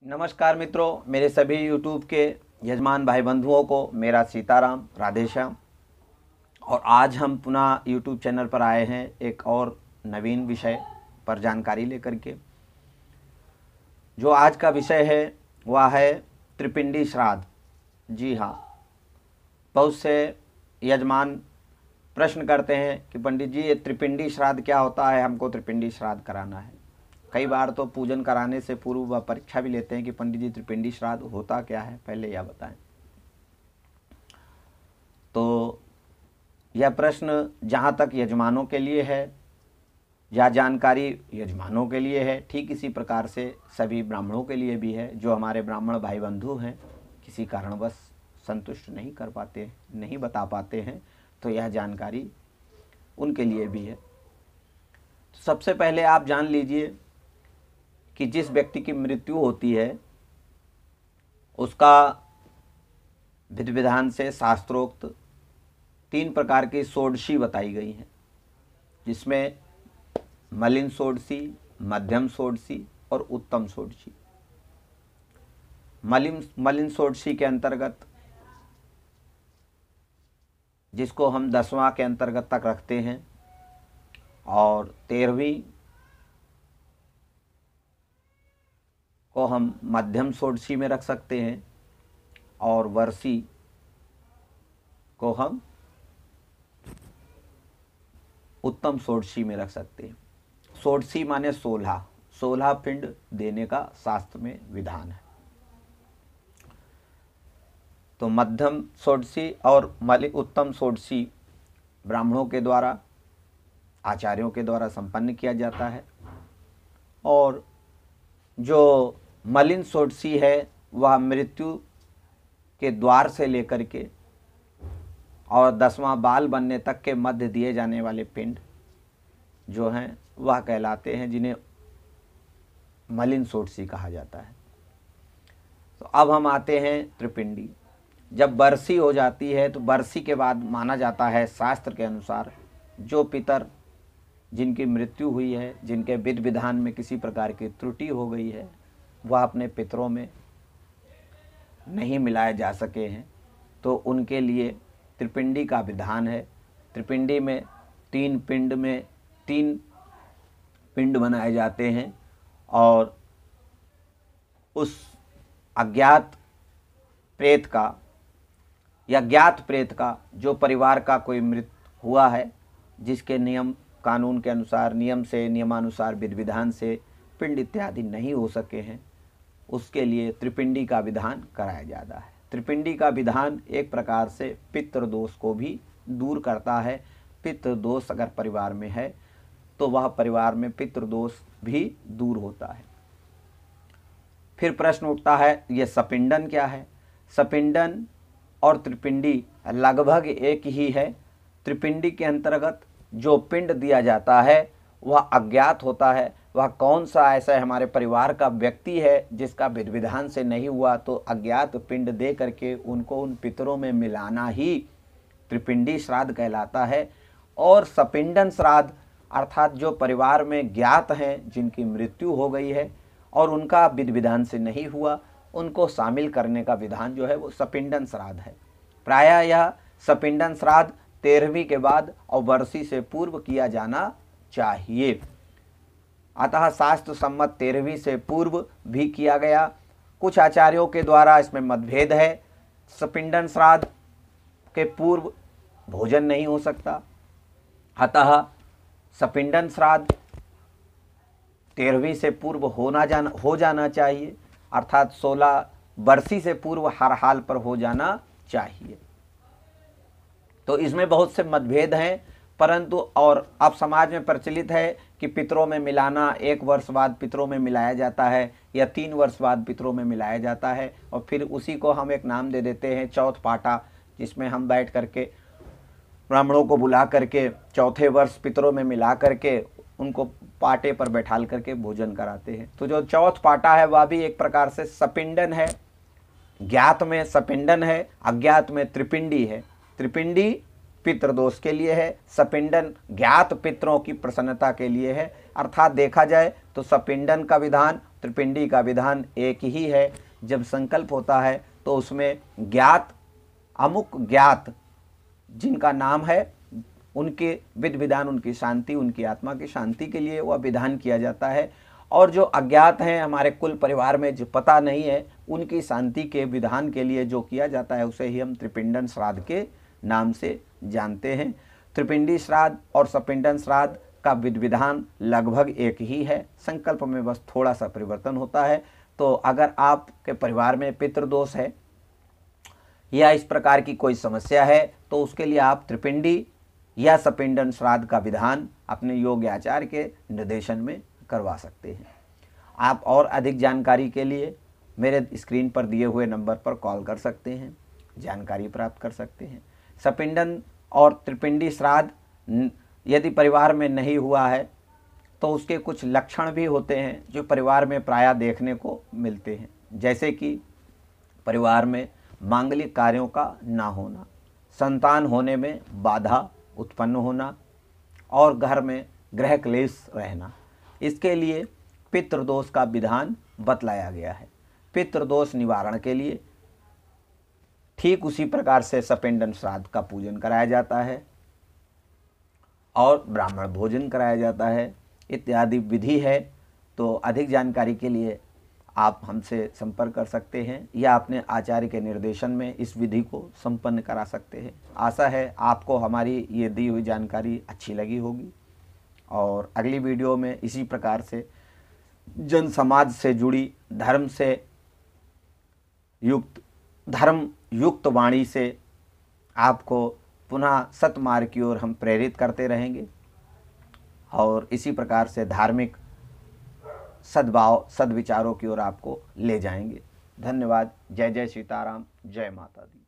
नमस्कार मित्रों, मेरे सभी YouTube के यजमान भाई बंधुओं को मेरा सीताराम राधेश्याम। और आज हम पुनः YouTube चैनल पर आए हैं एक और नवीन विषय पर जानकारी लेकर के। जो आज का विषय है वह है त्रिपिंडी श्राद्ध। जी हाँ, बहुत से यजमान प्रश्न करते हैं कि पंडित जी ये त्रिपिंडी श्राद्ध क्या होता है, हमको त्रिपिंडी श्राद्ध कराना है। कई बार तो पूजन कराने से पूर्व वह परीक्षा भी लेते हैं कि पंडित जी त्रिपिंडी श्राद्ध होता क्या है, पहले यह बताएं। तो यह प्रश्न जहाँ तक यजमानों के लिए है या जानकारी यजमानों के लिए है, ठीक इसी प्रकार से सभी ब्राह्मणों के लिए भी है। जो हमारे ब्राह्मण भाई बंधु हैं किसी कारणवश संतुष्ट नहीं कर पाते, नहीं बता पाते हैं, तो यह जानकारी उनके लिए भी है। तो सबसे पहले आप जान लीजिए कि जिस व्यक्ति की मृत्यु होती है उसका विधि विधान से शास्त्रोक्त 3 प्रकार की षोडशी बताई गई हैं, जिसमें मलिन षोडशी, मध्यम षोडशी और उत्तम षोडशी। मलिन षोडशी के अंतर्गत, जिसको हम 10वां के अंतर्गत तक रखते हैं, और 13वीं को हम मध्यम षोडशी में रख सकते हैं, और वर्षी को हम उत्तम षोडशी में रख सकते हैं। षोडशी माने 16 पिंड देने का शास्त्र में विधान है। तो मध्यम षोडशी और उत्तम षोडशी ब्राह्मणों के द्वारा, आचार्यों के द्वारा संपन्न किया जाता है। और जो मलिन षोडशी है वह मृत्यु के द्वार से लेकर के और 10वां बाल बनने तक के मध्य दिए जाने वाले पिंड जो हैं वह कहलाते हैं, जिन्हें मलिन षोडशी कहा जाता है। तो अब हम आते हैं त्रिपिंडी। जब बरसी हो जाती है तो बरसी के बाद माना जाता है शास्त्र के अनुसार जो पितर जिनकी मृत्यु हुई है, जिनके विधि विधान में किसी प्रकार की त्रुटि हो गई है, वह अपने पितरों में नहीं मिलाए जा सके हैं, तो उनके लिए त्रिपिंडी का विधान है। त्रिपिंडी में 3 पिंड बनाए जाते हैं, और उस अज्ञात प्रेत का या ज्ञात प्रेत का, जो परिवार का कोई मृत हुआ है, जिसके नियम कानून के अनुसार, नियमानुसार, विधि विधान से पिंड इत्यादि नहीं हो सके हैं, उसके लिए त्रिपिंडी का विधान कराया जाता है। त्रिपिंडी का विधान एक प्रकार से पितृदोष को भी दूर करता है। पितृदोष अगर परिवार में है तो वह परिवार में पितृदोष भी दूर होता है। फिर प्रश्न उठता है, ये सपिंडन क्या है? सपिंडन और त्रिपिंडी लगभग एक ही है। त्रिपिंडी के अंतर्गत जो पिंड दिया जाता है वह अज्ञात होता है। वह कौन सा ऐसा हमारे परिवार का व्यक्ति है जिसका विधि विधान से नहीं हुआ, तो अज्ञात पिंड दे करके उनको उन पितरों में मिलाना ही त्रिपिंडी श्राद्ध कहलाता है। और सपिंडन श्राद्ध अर्थात जो परिवार में ज्ञात हैं, जिनकी मृत्यु हो गई है और उनका विधि विधान से नहीं हुआ, उनको शामिल करने का विधान जो है वो सपिंडन श्राद्ध है। प्रायः यह सपिंडन श्राद्ध 13वीं के बाद और वर्षी से पूर्व किया जाना चाहिए। अतः शास्त्र सम्मत 13वीं से पूर्व भी किया गया। कुछ आचार्यों के द्वारा इसमें मतभेद है। सपिंडन श्राद्ध के पूर्व भोजन नहीं हो सकता, अतः सपिंडन श्राद्ध 13वीं से पूर्व हो जाना चाहिए, अर्थात 16 वर्षी से पूर्व हर हाल पर हो जाना चाहिए। तो इसमें बहुत से मतभेद हैं, परंतु और अब समाज में प्रचलित है कि पितरों में मिलाना 1 वर्ष बाद पितरों में मिलाया जाता है या 3 वर्ष बाद पितरों में मिलाया जाता है, और फिर उसी को हम एक नाम दे देते हैं चौथ पाटा, जिसमें हम बैठ करके ब्राह्मणों को बुला करके चौथे वर्ष पितरों में मिला करके उनको पाटे पर बैठाल करके भोजन कराते हैं। तो जो चौथ पाटा है वह भी एक प्रकार से सपिंडन है। ज्ञात में सपिंडन है, अज्ञात में त्रिपिंडी है। त्रिपिंडी पितृदोष के लिए है, सपिंडन ज्ञात पितरों की प्रसन्नता के लिए है। अर्थात देखा जाए तो सपिंडन का विधान त्रिपिंडी का विधान एक ही है। जब संकल्प होता है तो उसमें ज्ञात, अमुक ज्ञात जिनका नाम है, उनके विधि विधान, उनकी शांति, उनकी आत्मा की शांति के लिए वह विधान किया जाता है। और जो अज्ञात हैं, हमारे कुल परिवार में जो पता नहीं है, उनकी शांति के विधान के लिए जो किया जाता है उसे ही हम त्रिपिंडन श्राद्ध के नाम से जानते हैं। त्रिपिंडी श्राद्ध और सपिंडन श्राद्ध का विधि विधान लगभग एक ही है, संकल्प में बस थोड़ा सा परिवर्तन होता है। तो अगर आपके परिवार में पितृदोष है या इस प्रकार की कोई समस्या है तो उसके लिए आप त्रिपिंडी या सपिंडन श्राद्ध का विधान अपने योग्य आचार्य के निर्देशन में करवा सकते हैं। आप और अधिक जानकारी के लिए मेरे स्क्रीन पर दिए हुए नंबर पर कॉल कर सकते हैं, जानकारी प्राप्त कर सकते हैं। सपिंडन और त्रिपिंडी श्राद्ध यदि परिवार में नहीं हुआ है तो उसके कुछ लक्षण भी होते हैं जो परिवार में प्रायः देखने को मिलते हैं, जैसे कि परिवार में मांगलिक कार्यों का ना होना, संतान होने में बाधा उत्पन्न होना और घर में गृह क्लेश रहना। इसके लिए पितृदोष का विधान बतलाया गया है। पितृदोष निवारण के लिए ठीक उसी प्रकार से सपिंडन श्राद्ध का पूजन कराया जाता है और ब्राह्मण भोजन कराया जाता है इत्यादि विधि है। तो अधिक जानकारी के लिए आप हमसे संपर्क कर सकते हैं या अपने आचार्य के निर्देशन में इस विधि को संपन्न करा सकते हैं। आशा है आपको हमारी ये दी हुई जानकारी अच्छी लगी होगी और अगली वीडियो में इसी प्रकार से जन समाज से जुड़ी धर्म युक्त वाणी से आपको पुनः सतमार्ग की ओर हम प्रेरित करते रहेंगे और इसी प्रकार से धार्मिक सद्भाव सद्विचारों की ओर आपको ले जाएंगे। धन्यवाद। जय जय सीताराम, जय माता दी।